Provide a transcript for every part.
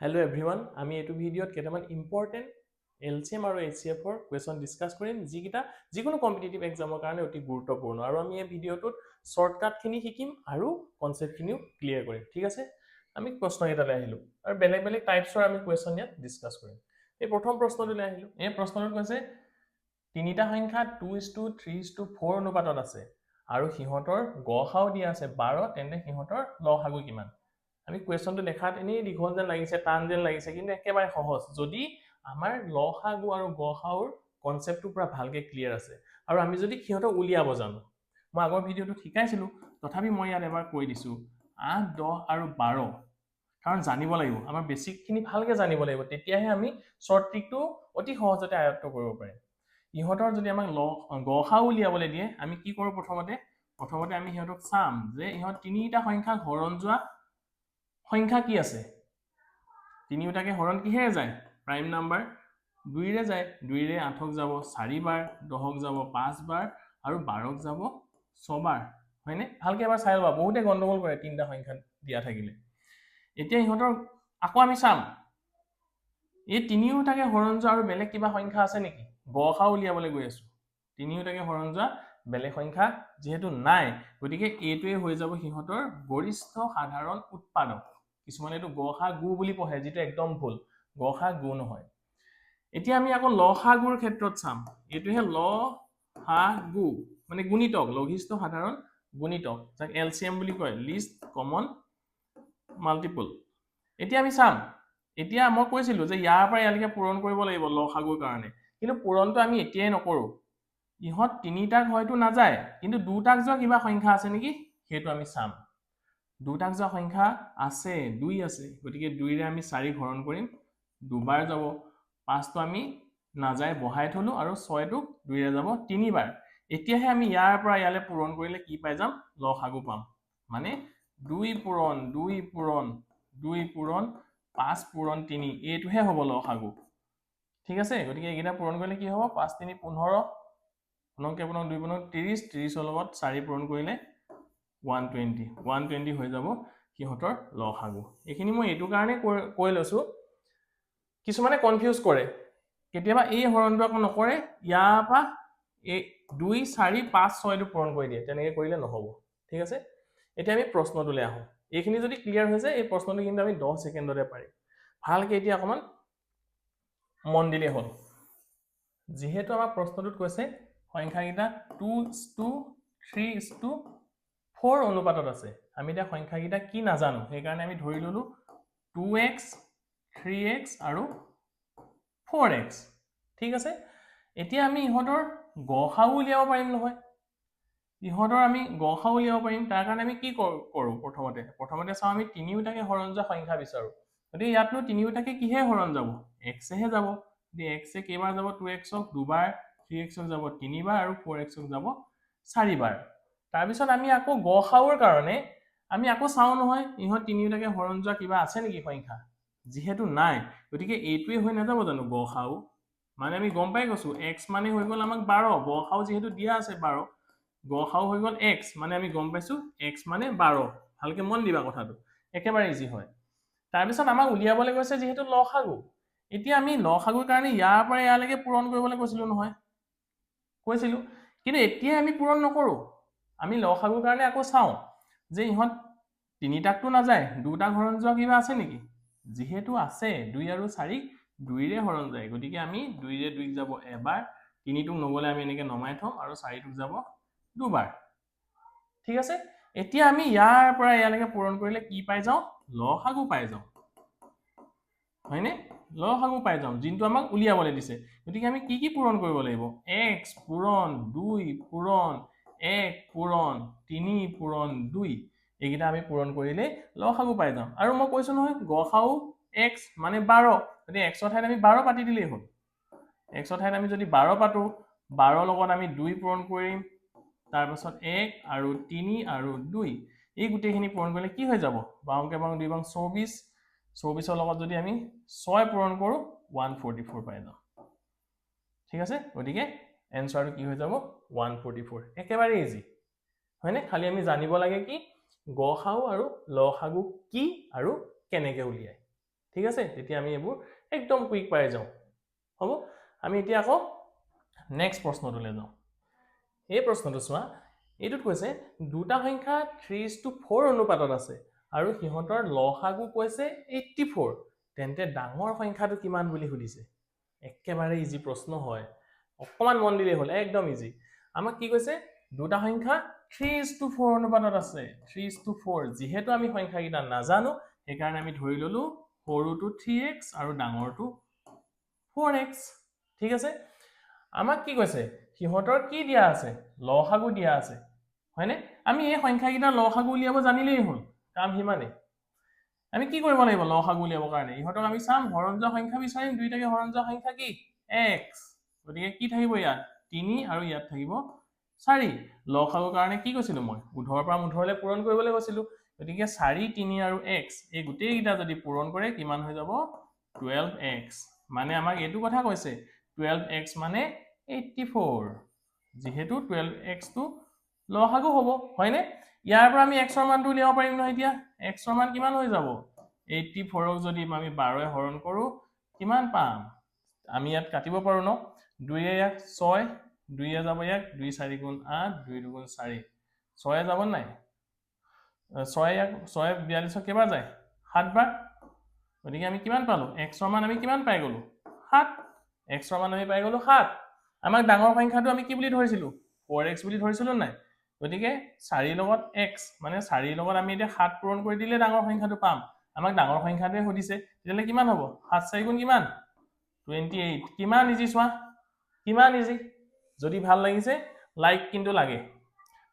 Hello everyone, আমি এইটো ভিডিঅ'ত কেইটামান ইম্পৰ্টেণ্ট LCM আৰু HCF ৰ কুৱেশ্যন ডিসকাস কৰিম যিকিটা যিকোনো কম্পিটিটিভ এক্সামৰ কাৰণে অতি গুৰুত্বপূৰ্ণ আৰু আমি এই ভিডিঅ'টোত শৰ্টকাটখিনি শিকিম আৰু কনসেপ্টখিনিও ক্লিয়াৰ কৰিম ঠিক আছে আমি প্ৰশ্ন এটালৈ আহিলো আৰু বেলেগ বেলেগ টাইপছৰ আমি কুৱেশ্যন ইয়াত ডিসকাস কৰিম এই প্ৰথম প্ৰশ্নটোলৈ আহিলো এই প্ৰশ্নটোত কৈছে তিনিটা সংখ্যা 2:3:4 অনুপাতত আছে আৰু সিহঁতৰ গসাও দিয়া আছে 12 তেন্তে সিহঁতৰ লসাগু কিমান আমি কুৱেশ্যনটো দেখাত এনেই দীঘল যেন লাগিছে টান যেন লাগিছে কিন্তু একেবাৰে সহজ যদি আমাৰ লসাগু আৰু গসাউৰ কনসেপ্টটো পুৰা ভালকে ক্লিয়াৰ আছে আৰু আমি যদি সিহঁতক উলিয়াব জানো মই আগৰ ভিডিঅ'টো শিকাইছিলো তথাপি মই ইয়াত এবাৰ কৈ দিছো 8 10 আৰু 12 কাৰণ জানিব লাগিব আমাৰ বেসিকখিনি ভালকে জানিব লাগিব তেতিয়াহে আমি শৰ্ট ট্ৰিকটো অতি সহজতে আয়ত্ত কৰিব পাৰিম ইহঁতৰ যদি আমাক গসাউ উলিয়াবলৈ দিয়ে আমি কি কৰো প্ৰথমতে আমি সিহঁতক চাম যে ইহঁত তিনিটা সংখ্যা হৰণ যোৱা সংখ্যা কি আছে তিনিটাকে হৰণ কিহেৰে যায় প্ৰাইম নাম্বাৰ 2 ৰে যায় 2 ৰে 8ক যাব 4 বাৰ 10ক যাব 5 বাৰ আৰু 12ক যাব 6 বাৰ হয়নে ভালকে এবাৰ চাই লবা বহুতে গণ্ডগোল কৰে তিনিটা সংখ্যা দিয়া থাকিলে এতিয়া ইহঁতৰ আকৌ আমি চাম এই তিনিটাকে হৰণ যোৱা আৰু বেলেগ কিবা সংখ্যা আছে নেকি গসা উলিয়াবলৈ গৈ আছো তিনিটাকে হৰণ যোৱা বেলেগ সংখ্যা যেহেতু নাই গতিকে এইটোৱে হৈ যাব সিহঁতৰ গৰিষ্ঠ সাধাৰণ উৎপাদক কিছুমানে এটো গসাগু বুলি পঢ়ে যেটো একদম ভুল গসাগু নহয় এতিয়া আমি আকৌ লসাগুৰ ক্ষেত্ৰত চাম এইটোহে লসাগু মানে গুণিতক লঘিষ্ঠ সাধাৰণ গুণিতক যাক এলসিএম বুলি কয় লিষ্ট কমন মাল্টিপল এতিয়া আমি চাম এতিয়া মই কৈছিলো যে ইয়াৰ পৰা ইয়ালৈকে পূৰণ কৰিব লাগিব লসাগুৰ কাৰণে কিন্তু পূৰণটো আমি এতিয়াই নকৰো ইহঁত তিনিটাক হয়তো নাযায় কিন্তু দুটাক যোৱা কিবা সংখ্যা আছে নেকি সেইটো আমি চাম দুটাক যোৱা সংখ্যা আছে 2 আছে গতিকে 2 ৰে আমি 4 হৰণ কৰিম দুবাৰ যাব 5 টো আমি নাযায় বহাই থলো আৰু 6 টো 2 ৰে যাব 3 বাৰ এতিয়াহে আমি ইয়াৰ পৰা ইয়ালে পূৰণ কৰিলে কি পাই যাম লসাগু পাম মানে 2 পূৰণ 2 পূৰণ 2 পূৰণ 5 পূৰণ 3 এইটোহে হ'ব লসাগু ঠিক আছে গতিকে এইকেইটা পূৰণ কৰিলে কি হ'ব 5 3 15 নংকে পূৰণ 2 পূৰণ 30 30 ৰ লগত 4 পূৰণ কৰিলে 120 হৈ যাব কিহতৰ লসাগু এখিনি মই এটো কাৰণে কৈ লৈছো কিছুমানে কনফিউজ কৰে কেতিয়াবা এই হৰণটো আকৌ নকৰে ইয়াৰ পৰা এই 2 4 5 6 টো পূৰণ কৰি দিয়ে তেনেকৈ কৰিলে নহব ঠিক আছে এতিয়া আমি প্ৰশ্নটোলৈ আহো এইখিনি যদি ক্লিয়াৰ হৈ যায় এই প্ৰশ্নটো কিন্তু আমি 10 সেকেন্ডতে পাৰিম ভালকে এতিয়া অকমান মন দিলে হ'ল যেহেতু আমাৰ প্ৰশ্নটোত কৈছে সংখ্যাকেইটা 2:3:4 অনুপাতত আছে আমি এটা সংখ্যাকেইটা কি নাজানো সেই কাৰণে আমি ধৰি ললো 2x 3x আৰু 4x ঠিক আছে এতিয়া আমি ইহঁতৰ গসাউ উলিয়াব পাৰিম নহয় ইহঁতৰ আমি গসাউ উলিয়াব পাৰিম তাৰ কাৰণে আমি কি কৰো প্ৰথমতে চাও আমি তিনিটাকে হৰণ যোৱা সংখ্যা বিচাৰো গতিকে ইয়াতনো তিনিটাকে কিহে হৰণ যাব x হে যাব দি x এ কেইবাৰ যাব 2x ক দুবাৰ 3x ক যাব 3 বাৰ আৰু 4x ক যাব 4 বাৰ তাৰ পিছত আমি আকৌ গসাউৰ কাৰণে আমি আকৌ চাও নহয় ইহঁত তিনিটাকে হৰণ যোৱা কিবা আছে নেকি সংখ্যা যেহেতু নাই গতিকে এইটোৱে হৈ নাযাব জানো গসাউ মানে আমি গম পাই গৈছো x মানে হৈ গল আমাক 12 গসাউ যেহেতু দিয়া আছে 12 গসাউ হৈ গল x মানে আমি গম পাইছো x মানে 12 ভালকে মন দিবা কথাটো একেবাৰে ইজি হয় তাৰ পিছত আমাক উলিয়াবলৈ গৈছে যেহেতু লসাগু এতিয়া আমি লসাগুৰ কাৰণে ইয়াৰ পৰা ইয়ালৈকে পূৰণ কৰিবলৈ কৈছিলো নহয় কৈছিলো কিন্তু এতিয়া আমি পূৰণ নকৰো আমি লসাগুৰ কাৰণে আকৌ চাও যে ইহঁত তিনিটাকটো নাযায় দুটাক হৰণ যোৱা কিবা আছে নেকি যেহেতু আছে 2 আৰু 4 2 ৰে হৰণ যায় গতিকে আমি 2 ৰে 2 যাব এবাৰ 3 টোক নগলে আমি এনেকে নমাই থম আৰু 4 টোক যাব দুবাৰ ঠিক আছে এতিয়া আমি ইয়াৰ পৰা ইয়ালৈকে পূৰণ কৰিলে কি পাই যাও লসাগু পাই যাও হয়নে লসাগু পাই যাম যিটো আমাক উলিয়াবলৈ দিছে গতিকে আমি কি পূৰণ কৰিব লাগিব x পূৰণ 2 পূৰণ 1 পূৰণ 3 পূৰণ 2 এইকেইটা আমি পূৰণ কৰিলে লসাগু পাই যাম আৰু মই কৈছো নহয় গসাউ x মানে 12 গতিকে x ৰ ঠাইত আমি 12 পাতি দিলেই হ'ল x ৰ ঠাইত আমি যদি 12 পাতো 12 লগত আমি 2 পূৰণ কৰিম তাৰ পাছত 1 আৰু 3 আৰু 2 এই গুটেইখিনি পূৰণ কৰিলে কি হৈ যাব 12 কে 2 24 24 লগত যদি আমি 6 পূৰণ কৰো 144 পাই যাম ঠিক আছে গতিকে এনসাৰটো কি হৈ যাব 144 একেবাৰে ইজি হয়নে খালি আমি জানিব লাগে কি গসাউ আৰু লসাগু কি আৰু কেনেকৈ উলিয়ায় ঠিক আছে তেতিয়া আমি এইবোৰ একদম কুইক পাই যাওঁ হ'ব আমি এতিয়া আকৌ নেক্সট প্ৰশ্নটোলৈ যাওঁ এই প্ৰশ্নটো চোৱা এইটোত কৈছে দুটা সংখ্যা 3:4 অনুপাতত আছে আৰু সিহঁতৰ লসাগু কৈছে 84 তেন্তে ডাঙৰ সংখ্যাটো কিমান বুলি সুধিছে একেবাৰে ইজি প্ৰশ্ন হয় অকমান মন দিলে হ'ল একদম ইজি আমাক কি কৈছে দুটা সংখ্যা 3:4 অনুপাতত আছে 3:4 যেহেতু আমি সংখ্যাকেইটা নাজানো সেইকাৰণে আমি ধৰি ললো সৰুটো 3x আৰু ডাঙৰটো 4x ঠিক আছে আমাক কি কৈছে সিহঁতৰ কি দিয়া আছে লসাগু দিয়া আছে হয়নে আমি এই সংখ্যাকেইটা লসাগু উলিয়াব জানিলেই হ'ল কাম হিমানে আমি কি কৰিব লাগিব লসাগু উলিয়াবৰ কাৰণে ইহঁতক আমি চাম হৰণ যোৱা সংখ্যা বিচাৰিম দুইটাকে হৰণ যোৱা সংখ্যা কি x গতিকে কি থাকিব ইয়াত 3 আৰু ইয়াত থাকিব 4 লসাগুৰ কাৰণে কি কৈছিলো মই উধৰৰ পৰা মুধৰলৈ পূৰণ কৰিবলৈ কৈছিলো গতিকে 4 3 আৰু x এই গোটেইকেইটা যদি পূৰণ কৰে কিমান হৈ যাব 12x মানে আমাক এইটো কথা কৈছে 12x মানে 84 যেহেতু 12x টো লসাগু হ'ব হয়নে ইয়াৰ পৰা আমি x ৰ মানটো উলিয়াব পাৰিম নহয় এতিয়া x ৰ মান কিমান হৈ যাব 84 ক যদি আমি 12 এ হৰণ কৰো কিমান পাম আমি ইয়াত কাটিব পাৰো ন 2 এ 6 2 এ যাব ইয়াক 2 4 গুণ 8 2 2 গুণ 4 6 এ যাব নাই 6 42 কেইবাৰ যায় 7 বাৰ গতিকে আমি কিমান পালো x ৰ মান আমি কিমান পাই গলো 7 x ৰ মান আমি পাই গলো 7 আমাক ডাঙৰ সংখ্যাটো আমি কি বুলি ধৰিছিলো 4x বুলি ধৰিছিলো নাই গতিকে 4 লগত x মানে 4 লগত আমি এতিয়া 7 পূৰণ কৰি দিলে ডাঙৰ সংখ্যাটো পাম আমাক ডাঙৰ সংখ্যাটোৱে সুধিছে তেতিয়ালে কিমান হ'ব 7 4 গুণ কিমান 28 কিমান ইজি চোৱা কিমান ইজি যদি ভাল লাগিছে লাইক কিন্তু লাগে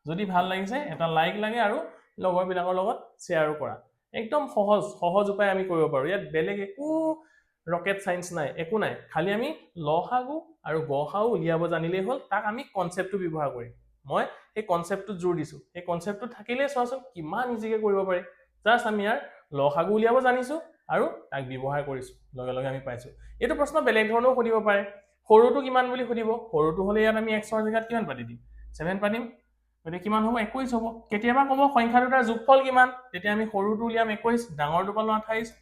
যদি ভাল লাগিছে এটা লাইক লাগে আৰু লগৰ বিলাকৰ লগত শেয়াৰ কৰা একদম সহজ উপায় আমি কৰিব পাৰো ইয়াত বেলেগ একো ৰকেট সায়েন্স নাই একো নাই খালি আমি লসাগু আৰু গসাগু উলিয়াব জানিলেই হ'ল তাক আমি কনসেপ্টটো ব্যৱহাৰ কৰিম মই এই কনসেপ্টটো জোৰ দিছো এই কনসেপ্টটো থাকিলে চোৱাচোন কিমান ইজিকে কৰিব পাৰি জাস্ট আমি ইয়াৰ লসাগু উলিয়াব জানিছো আৰু তাক ব্যৱহাৰ কৰিছো লগে লগে আমি পাইছো এইটো প্ৰশ্ন বেলেগ ধৰণেও সুধিব পাৰে সৰুটো কিমান বুলি সুধিব সৰুটো হলে ইয়াত আমি x ৰ জায়গাত কিমান পাতি দিম 7 পাতিম গতিকে কিমান হ'ব 21 হ'ব কেতিয়াবা ক'ব সংখ্যা দুটাৰ যোগফল কিমান তেতিয়া আমি সৰুটো উলিয়াম 21 ডাঙৰটো পালো 28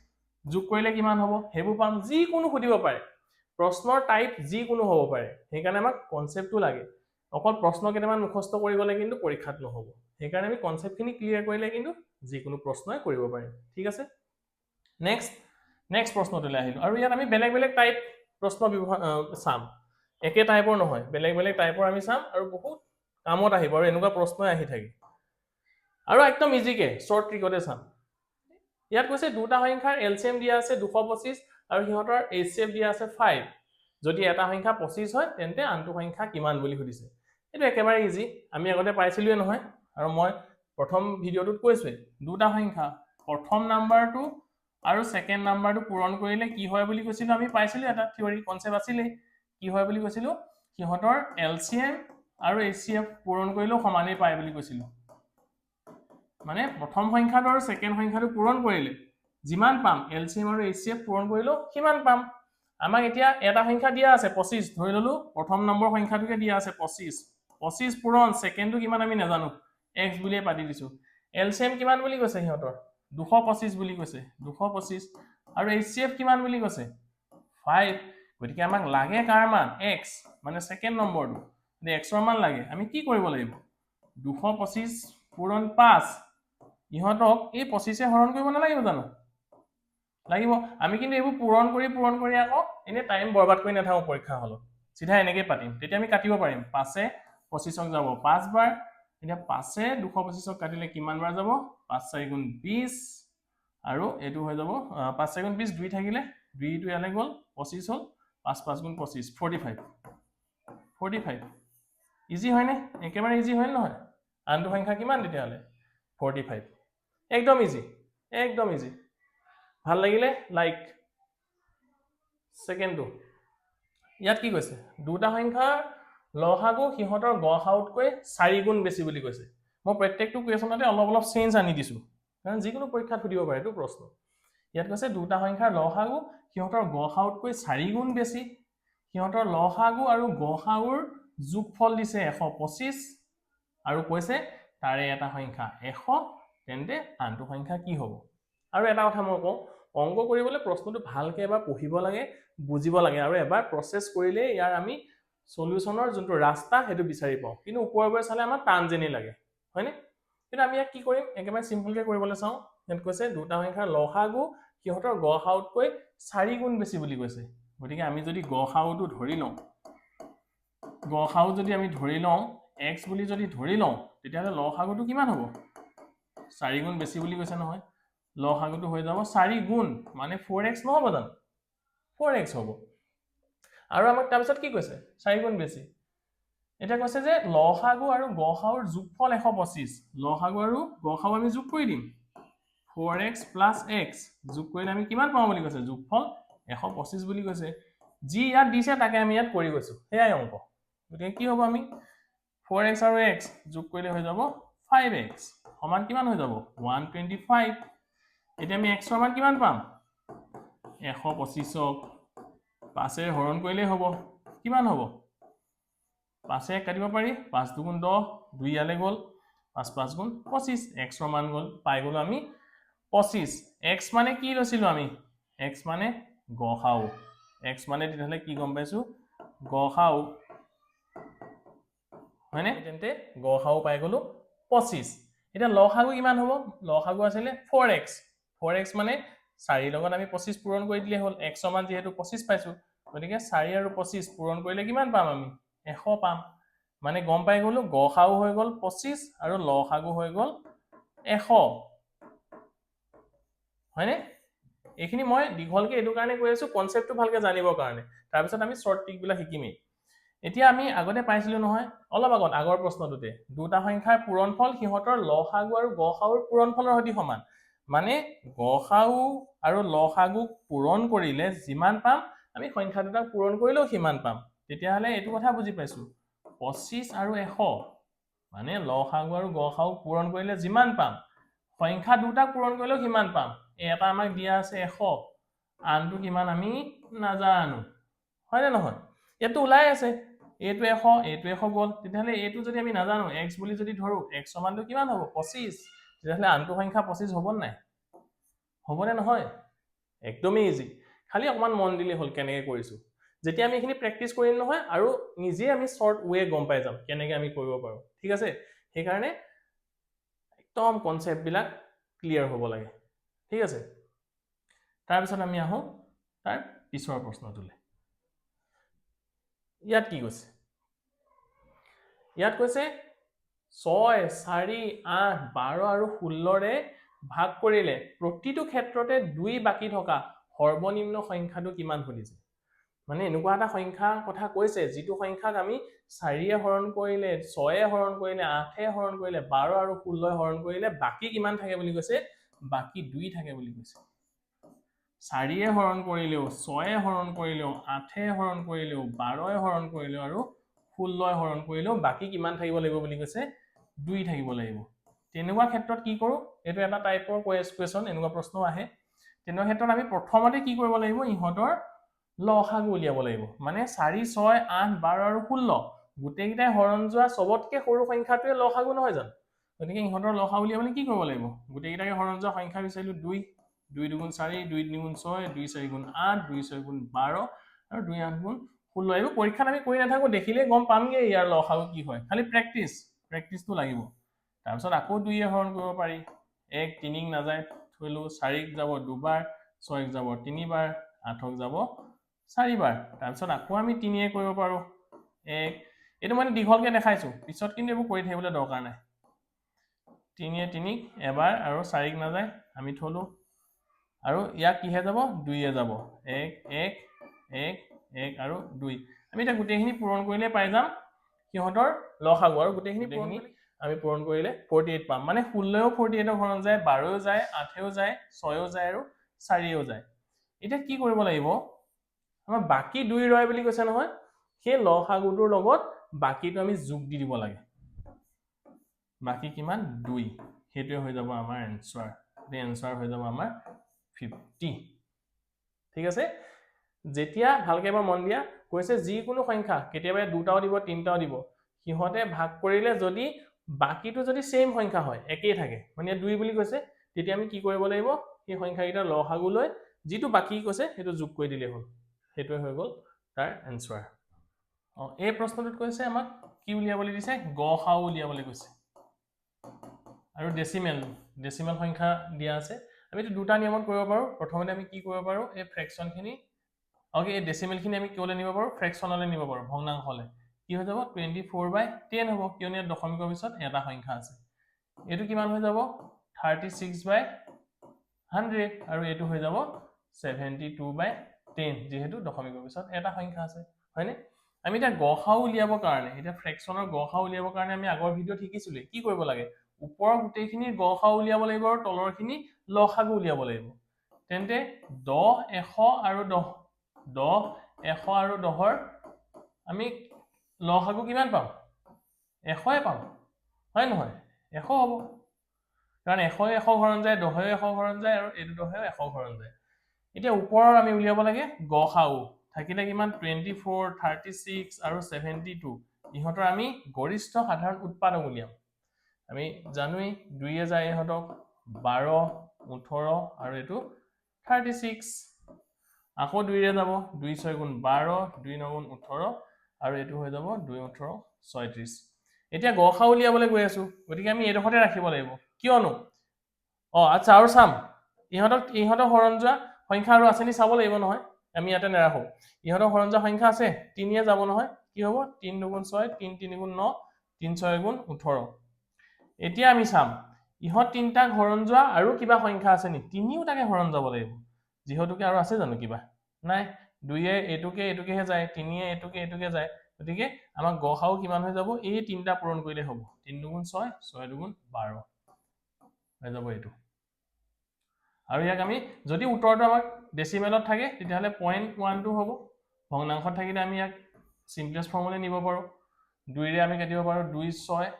যোগ কৰিলে কিমান হ'ব হেবু পাম যি কোনো সুধিব পাৰে প্ৰশ্নৰ টাইপ যি কোনো হ'ব পাৰে সেইকাৰণে আমাক কনসেপ্টটো লাগে অকল প্ৰশ্ন কেইটামান মুখস্থ কৰি গলে কিন্তু পৰীক্ষাত নহব সেইকাৰণে আমি কনসেপ্টখিনি ক্লিয়াৰ কৰিলে কিন্তু যি কোনো প্ৰশ্নই কৰিব পাৰিম ঠিক আছে নেক্সট প্ৰশ্নটোলৈ আহিলো আৰু ইয়াত আমি বেলেগ বেলেগ টাইপ প্ৰশ্ন চাম একে টাইপৰ নহয় বেলেগ বেলেগ টাইপৰ আমি চাম আৰু বহুত কামত আহিব আৰু এনেকুৱা প্ৰশ্নই আহি থাকে আৰু একদম ইজিকে শৰ্ট ট্ৰিকতে চাম ইয়াত কৈছে দুটা সংখ্যাৰ এলচিএম দিয়া আছে 225 আৰু সিহঁতৰ এইচচিএফ দিয়া আছে 5 যদি এটা সংখ্যা 25 হয় তেন্তে আনটো সংখ্যা কিমান বুলি সুধিছে এটো একেবাৰে ইজি আমি আগতে পাইছিলোৱে নহয় আৰু মই প্ৰথম ভিডিওটোত কৈছোৱে দুটা সংখ্যা প্ৰথম নাম্বাৰটো আৰু সেকেন্ড নাম্বাৰটো পূৰণ কৰিলে কি হয় বুলি কৈছিলো আমি পাইছিলো এটা থিওৰি কনসেপ্ট আছিল কি হয় বুলি কৈছিলো সিহঁতৰ এলচিএম আৰু এইচচিএফ পূৰণ কৰিলেও সমানেই পায় বুলি কৈছিলো মানে প্ৰথম সংখ্যাটো আৰু সেকেন্ড সংখ্যাটো পূৰণ কৰিলে যিমান পাম এলচিএম আৰু এইচচিএফ পূৰণ কৰিলেও কিমান পাম আমাক এতিয়া এটা সংখ্যা দিয়া আছে 25 ধৰি ললো প্ৰথম নম্বৰ সংখ্যাটোকে দিয়া আছে 25 পূৰণ সেকেন্ডটো কিমান আমি নাজানো x বুলিয়ে পাতি দিছো এলচিএম কিমান বুলি কৈছে সিহঁতৰ 225 বুলি কৈছে 225 আৰু এইচচিএফ কিমান বুলি কৈছে 5 গতিকে আমাক লাগে কাৰ মান x মানে সেকেন্ড নম্বৰটো যদি x ৰ মান লাগে আমি কি কৰিব লাগিব 225 পূৰণ 5 ইহঁতক এই 25 এ হৰণ কৰিব নালাগিব জানো লাগিব আমি কিন্তু এইবোৰ পূৰণ কৰি আকৌ এনে টাইম বৰবাদ কৰি নাথাকো পৰীক্ষা হলত সিধা এনেকৈ পাতিম তেতিয়া আমি কাটিব পাৰিম 5 এ 25ক যাব 5 বাৰ এতিয়া 5 এ 225ক কাটিলে কিমান বাৰ যাব 5 4 গুণ 20 আৰু এটো হৈ যাব 5 4 গুণ 20 2 থাকিলে 2 টো ইয়ালে গল 25 হল 5 5 গুণ 25 45 ইজি হয় নে একেবাৰে ইজি হয় নহয় আনটো সংখ্যা কিমান তেতিয়ালে 45 একদম ইজি ভাল লাগিলে লাইক সেকেন্ডটো ইয়াত কি কৈছে দুটা সংখ্যা লসাগু সিহঁতৰ গসাগুতকৈ 4 গুণ বেছি বুলি কৈছে মই প্ৰত্যেকটো কোৱেশ্যনতে অলপ চেঞ্জ আনি দিছো কাৰণ যিকোনো পৰীক্ষাত সুধিব পাৰে এইটো প্ৰশ্ন ইয়াত কৈছে দুটা সংখ্যাৰ লসাগু সিহঁতৰ গসাগুতকৈ 4 গুণ বেছি সিহঁতৰ লসাগু আৰু গসাগুৰ যোগফল দিছে 125 আৰু কৈছে তাৰে এটা সংখ্যা 100 তেন্তে আনটো সংখ্যা কি হ'ব আৰু এটা কথা মই কওঁ অংক কৰিবলৈ প্ৰশ্নটো ভালকৈ এবাৰ পঢ়িব লাগে, বুজিব লাগে, আৰু এবাৰ প্ৰচেছ কৰিলে ইয়াৰ আমি সলিউশ্যনৰ যোনটো ৰাস্তা সেইটো বিচাৰি পাওঁ। কিন্তু ওপৰে চালে আমাৰ টান যেনেই লাগে, হয়নে? কিন্তু আমি ইয়াক কি কৰিম, একেবাৰে চিম্পলকৈ কৰিবলৈ চাওঁ। ইয়াত কৈছে দুটা সংখ্যাৰ লসাগু সিহঁতৰ গসাউতকৈ 4 গুণ বেছি বুলি কৈছে। গতিকে আমি যদি গসাউটো ধৰি লওঁ, গসাউ যদি আমি ধৰি লওঁ x বুলি যদি ধৰি লওঁ, তেতিয়াহ'লে লসাগুটো কিমান হ'ব? 4 গুণ বেছি বুলি কৈছে নহয়। লসাগুটো হৈ যাব 4 গুণ মানে 4x নহ'ব জানো? 4x হ'ব। আৰু আমাক তাৰপিছত কি কৈছে? 4 গুণ বেছি। এতিয়া কৈছে যে লসাগু আৰু গসাউৰ যোগফল 125। লসাগু আৰু গসাউ আমি যোগ কৰি দিম। 4x plus x যোগ কৰিলে আমি কিমান পাওঁ বুলি কৈছে? যোগফল 125 বুলি কৈছে। যি ইয়াত দিছে তাকে আমি ইয়াত কৰি গৈছো, সেয়াই অংক। গতিকে কি হ'ব, আমি 4x আৰু x যোগ কৰিলে হৈ যাব 5x সমান কিমান হৈ যাব? 125। এতিয়া আমি x ৰ মান কিমান পাম? 125ক 5ৰে হৰণ কৰিলেই হ'ব। কিমান হ'ব? 5ৰে কাটিব পাৰি, 5 দুগুণ 10, 2 ইয়ালৈ গ'ল, 5 5 গুণ 25, x ৰ মান গ'ল, পাই গ'লো আমি 25। x মানে কি লৈছিলো আমি? x মানে গসাউ। x মানে তেতিয়াহ'লে কি গম পাইছো? গসাউ, হয়নে? তেন্তে গসাউ পাই গ'লো 25। এতিয়া লসাগু কিমান হ'ব? লসাগু আছিলে 4x। 4x মানে 4 লগত আমি 25 পূৰণ কৰি দিলে হ'ল। x ৰ মান যিহেতু 25 পাইছো, গতিকে 4 আৰু 25 পূৰণ কৰিলে কিমান পাম আমি? 100 পাম। মানে গম পাই গ'লো গসাউ হৈ গ'ল 25 আৰু লসাগু হৈ গ'ল 100, হয়নে? এইখিনি মই দীঘলকে এইটো কাৰণে কৈ আছো কনচেপ্টটো ভালকে জানিবৰ কাৰণে। তাৰপিছত আমি শ্বৰ্ট ট্ৰিকবিলাক শিকিমেই। এতিয়া আমি আগতে পাইছিলো নহয়, অলপ আগত আগৰ প্ৰশ্নটোতে, দুটা সংখ্যাৰ পূৰণফল সিহঁতৰ লসাগু আৰু গসাউৰ পূৰণফলৰ সৈতে সমান। মানে গসাউ আৰু লসাগুক পূৰণ কৰিলে যিমান পাম, আমি সংখ্যা দুটাক পূৰণ কৰিলেও সিমান পাম। তেতিয়াহ'লে এইটো কথা বুজি পাইছো, 25 আৰু 100 মানে লসাগু আৰু গসাউ পূৰণ কৰিলে যিমান পাম, সংখ্যা দুটাক পূৰণ কৰিলেও সিমান পাম। এটা আমাক দিয়া আছে 100, আনটো কিমান আমি নাজানো, হয়নে নহয়? ইয়াতো ওলাই আছে এইটো 100, এইটো 100 গ'ল। তেতিয়াহ'লে এইটো যদি আমি নাজানো, x বুলি যদি ধৰো, x সমানটো কিমান হ'ব? 25। তেতিয়াহ'লে আনটো সংখ্যা 25 হ'ব নাই? হ'বনে নহয়? একদমেই ইজি। খালি অকমান মন দিলে হ'ল কেনেকৈ কৰিছো। যেতিয়া আমি এইখিনি প্ৰেক্টিচ কৰিম নহয়, আৰু নিজে আমি শ্বৰ্ট ৱে গম পাই যাম কেনেকৈ আমি কৰিব পাৰো। ঠিক আছে? সেইকাৰণে একদম কনচেপ্টবিলাক ক্লিয়াৰ হ'ব লাগে। ঠিক আছে? তাৰপিছত আমি আহোঁ তাৰ পিছৰ প্ৰশ্নটোলৈ। ইয়াত কি কৈছে? ইয়াত কৈছে 6, 4, 8, 12 আৰু 16ৰে ভাগ কৰিলে প্ৰতিটো ক্ষেত্ৰতে 2 বাকী থকা সৰ্বনিম্ন সংখ্যাটো কিমান সুধিছে। মানে এনেকুৱা এটা সংখ্যাৰ কথা কৈছে যিটো সংখ্যাক আমি 4য়ে হৰণ কৰিলে, 6য়ে হৰণ কৰিলে, 8য়ে হৰণ কৰিলে, 12 আৰু 16য়ে হৰণ কৰিলে বাকী কিমান থাকে বুলি কৈছে? বাকী 2 থাকে বুলি কৈছে। 4য়ে হৰণ কৰিলেও, 6য়ে হৰণ কৰিলেও, 8য়ে হৰণ কৰিলেও, 12য়ে হৰণ কৰিলেও আৰু 16য়ে হৰণ কৰিলেও বাকী কিমান থাকিব লাগিব বুলি কৈছে? 2 থাকিব লাগিব। তেনেকুৱা ক্ষেত্ৰত কি কৰো? এইটো এটা টাইপৰ কুৱেশ্যন, এনেকুৱা প্ৰশ্ন আহে। তেনেকুৱা ক্ষেত্ৰত আমি প্ৰথমতে কি কৰিব লাগিব? ইহঁতৰ লসাগু উলিয়াব লাগিব। মানে 4, 6, 8, 12 আৰু 16 গোটেইকেইটাই হৰণ যোৱা চবতকে সৰু সংখ্যাটোৱে লসাগু নহয় জানো? গতিকে ইহঁতৰ লসাগু উলিয়াবলৈ কি কৰিব লাগিব? গোটেইকেইটাকে হৰণ যোৱা সংখ্যা বিচাৰিলো 2, 2 দুগুণ 4, 2 তিনি গুণ 6, 2 4 গুণ 8, 2 6 গুণ 12 আৰু 2 8 গুণ 16। এইবোৰ পৰীক্ষাত আমি কৰি নাথাকো, দেখিলে গম পামগে ইয়াৰ লসাগু কি হয়। খালি প্ৰেক্টিচটো লাগিব। তাৰপিছত আকৌ 2য়ে হৰণ কৰিব পাৰি। 1 3ক নাযায়, থলো, 4ক যাব দুবাৰ, 6ক যাব 3বাৰ, 8ক যাব 4বাৰ। তাৰপিছত আকৌ আমি 3য়ে কৰিব পাৰো। 1, এইটো মানে দীঘলকে দেখাইছো, পিছত কিন্তু এইবোৰ কৰি থাকিবলৈ দৰকাৰ নাই। 3য়ে 3ক এবাৰ আৰু 4ক নাযায়, আমি থলো, আৰু ইয়াক কিহে যাব? 2য়ে যাব। 1 1 1 1 আৰু 2। আমি এতিয়া গোটেইখিনি পূৰণ কৰিলে পাই যাম সিহঁতৰ লসাগু, আৰু গোটেইখিনি আমি পূৰণ কৰিলে 48 পাম। মানে 16ও 48ক হৰণ যায়, 12ও যায়, 8ও যায়, 6ও যায় আৰু 4ও যায়। এতিয়া কি কৰিব লাগিব? আমাৰ বাকী 2 ৰয় বুলি কৈছে নহয়, সেই লসাগুটোৰ লগত বাকীটো আমি যোগ দি দিব লাগে। বাকী কিমান? 2। সেইটোৱে হৈ যাব আমাৰ এনসাৰ। এনসাৰ হৈ যাব আমাৰ 50। ঠিক আছে? যেতিয়া ভালকে এবাৰ মন দিয়া, কৈছে যিকোনো সংখ্যা, কেতিয়াবা 2টাও দিব, 3টাও দিব, সিহঁতে ভাগ কৰিলে যদি বাকীটো যদি সেম সংখ্যা হয়, একেই থাকে, মানে 2 বুলি কৈছে, তেতিয়া আমি কি কৰিব লাগিব? সেই সংখ্যাকেইটাৰ লসাগু লৈ যিটো বাকি কৈছে সেইটো যোগ কৰি দিলেই হ'ল সেইটোৱে হৈ গ'ল তাৰ এনসাৰ এই প্ৰশ্নটোত কৈছে আমাক কি উলিয়াবলৈ দিছে গসাউ উলিয়াবলৈ কৈছে আৰু ডেসিমেল সংখ্যা দিয়া আছে আমি তো দুটা নিয়মত কৰিব পাৰো প্ৰথমতে আমি কি কৰিব পাৰো এই ফ্ৰেকশন খিনি ওকে এই ডেসিমেল খিনি আমি কিলে নিব পাৰো ফ্ৰেকশনলে নিব পাৰো ভগ্নাংশলে কি হৈ যাব 24/10 হ'ব কিয়নো ইয়াত দশমিকৰ পিছত এটা সংখ্যা আছে এটো কিমান হৈ যাব 36/100 আৰু এটো হৈ যাব 72/10 যেহেতু দশমিকৰ পিছত এটা সংখ্যা আছে হয়নে আমি এটা গসাউ উলিয়াবৰ কাৰণে এটা ফ্ৰেকশনৰ গসাউ উলিয়াবৰ কাৰণে আমি আগৰ ভিডিঅ শিকিছিলো কি কৰিব লাগে ওপৰৰ গুটেইখিনি গসাউ উলিয়াব লাগিব আৰু তলৰখিনি লসাগু উলিয়াব লাগিব তেন্তে 10 100 আৰু 10 100 আৰু 10ৰ আমি লসাগু কিমান পাম 100 পাম হয় নহয় 100 হ'ব কাৰণ 100 100 হৰণ যায় 10 100 হৰণ যায় আৰু এটো 10 100 হৰণ যায় এতিয়া ওপৰৰ আমি উলিয়াব লাগে গসাউ থাকিলে কিমান 24 36 আৰু 72 ইহতৰ আমি গৰিষ্ঠ সাধাৰণ উৎপাদক উলিয়াম আমি জানুই 2 এ যায় ইহতক 12 18 আৰু এটো 36 আকৌ 2 ৰে যাব 2 6 গুণ 12 2 9 গুণ 18 আৰু এটো হৈ যাব 2 18 36 এতিয়া গসাউ উলিয়াবলৈ গৈ আছো গতিকে আমি এডখতে ৰাখিব লাগিব কিয়নো আচ্ছা আৰু সাম ইহতৰ হৰণ যোৱা সংখ্যা আৰু আছে নি চাব লাগিব নহয় আমি ইয়াতে নেৰাখো ইহতৰ হৰণ যোৱা সংখ্যা আছে 3 এ যাব নহয় কি হ'ব 3 2 গুণ 6 3 3 গুণ 9 3 6 গুণ 18 এতিয়া আমি চাম ইহত তিনটাক হৰণ যোৱা আৰু কিবা সংখ্যা আছে নি তিনিওটাকে হৰণ যাব লাগিব যিহেতুকে আৰু আছে জানো কিবা নাই 2 এ এটুকেহে যায় 3 এ এটুকে যায় গতিকে আমাক গসাউ কিমান হৈ যাব এই তিনটা পূৰণ কৰিলে হ'ব 3 2 গুণ 6 6 2 গুণ 12 হৈ যাব এটো আৰু ইয়াক আমি যদি উত্তৰটো আমাক ডেসিমেলত থাকে তেতিয়াহলে 0.12 হ'ব ভগ্নাংশত থাকিলে আমি ইয়াক সিম্পলেস্ট ফৰ্মুলা নিব পাৰো 2 ৰে আমি কাটিব পাৰো 2 6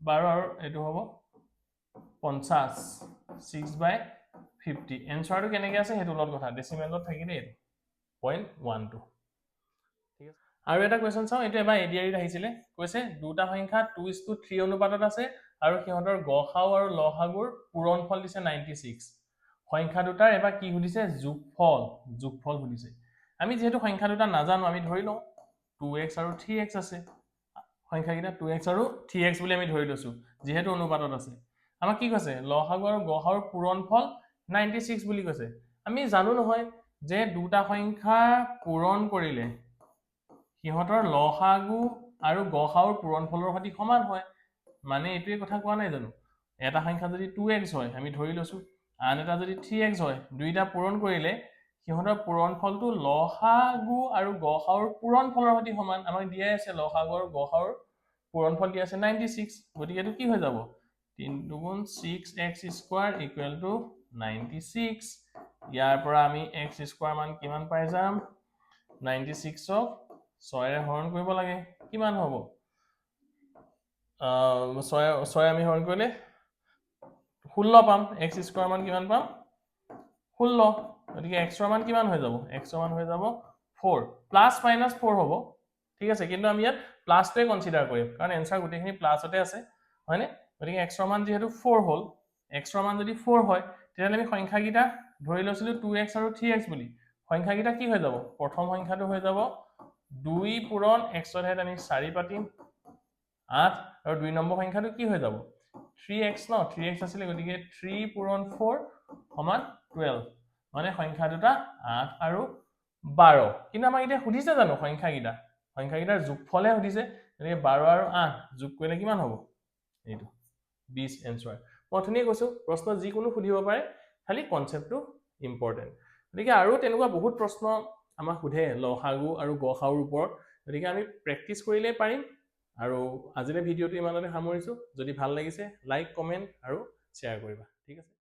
12 আৰু এটো হ'ব 50 6/50 এনসাৰটো কেনেকৈ আছে হেতু লগত কথা ডেসিমেলত থাকিলে এটো 0.12 ঠিক আছে আৰু এটা কোৱেশ্চন চাও এটো এবাৰ এডিআৰিত আহিছিলে কৈছে দুটা সংখ্যা 2:3 অনুপাতত আছে আৰু সিহঁতৰ গসাউ আৰু লসাগুৰ পূৰণফল দিছে 96 সংখ্যা দুটাৰ এবাৰ কি সুধিছে যোগফল সুধিছে আমি যেহেতু সংখ্যা দুটা নাজানো আমি ধৰি লও 2x আৰু 3x আছে সংখ্যা কিটা 2x আৰু 3x বুলি আমি ধৰি লৈছো যেহেতু অনুপাতত আছে আমাক কি কৈছে লসাগু আৰু গসাউৰ পূৰণফল 96 বুলি কৈছে আমি জানো নহয় যে দুটা সংখ্যা পূৰণ কৰিলে সিহঁতৰ লসাগু আৰু গসাউৰ পূৰণফলৰ সৈতে সমান হয় মানে এটোই কথা কোৱা নাই জানো এটা সংখ্যা যদি 2x হয় আমি ধৰি লৈছো আন এটা যদি 3x হয় দুইটা পূৰণ কৰিলে সিহঁতৰ পূৰণফলটো লসাগু আৰু গসাউৰ পূৰণফলৰ সৈতে সমান আমাক দিয়াই আছে লসাগু আৰু গসাউৰ পূৰণফল দিয়া আছে 96 গতিকে এটো কি হৈ যাব 3 2 গুণ 6x স্কয়াৰ ইকুৱেল টু 96 ইয়াৰ পৰা আমি x স্কয়াৰ মান কিমান পাই যাম 96 ক 6 ৰে হৰণ কৰিব লাগে কিমান হ'ব 6 আমি হৰণ কৰিলে 16 পাম x স্কয়াৰ মান কিমান পাম 16 গতিকে x ৰ মান কিমান হৈ যাব x ৰ মান হৈ যাব 4 প্লাস মাইনাস 4 হ'ব ঠিক আছে কিন্তু আমি ইয়াত প্লাসটোৱে কনসিডাৰ কৰিম কাৰণ এনসাৰ গুটেখিনি প্লাসতে আছে হয়নে গতিকে x ৰ মান যেহেতু 4 হ'ল x ৰ মান যদি 4 হয় তেতিয়া আমি সংখ্যা কিটা ধৰি লৈছিলো 2x আৰু 3x বুলি সংখ্যা কিটা কি হৈ যাব প্ৰথম সংখ্যাটো হৈ যাব 2 পূৰণ x ৰ হেত আমি 4 পাতিম 8 আৰু 2 নম্বৰ সংখ্যাটো কি হৈ যাব 3x ন 3x আছিল গতিকে 3 পূৰণ 4 সমান 12 মানে সংখ্যা দুটা 8 আৰু 12 কিন্তু আমাক এতিয়া সুধিছে জানো সংখ্যা কিটাৰ যোগফলহে সুধিছে গতিকে 12 আৰু 8 যোগ কৰিলে কিমান হ'ব এইটো 20 এনসাৰ মই ধুনীয়া কৈছো প্ৰশ্ন যিকোনো সুধিব পাৰে খালি কনসেপ্টটো ইম্পৰ্টেন্ট গতিকে আৰু তেনেকুৱা বহুত প্ৰশ্ন আমাক সুধে লসাগু আৰু গসাউৰ ওপৰত গতিকে আমি প্ৰেক্টিস কৰিলে পাৰিম আৰু আজিলে ভিডিঅটো ইমানতে সামৰিছো যদি ভাল লাগিছে লাইক কমেন্ট আৰু শ্বেয়াৰ কৰিবা ঠিক আছে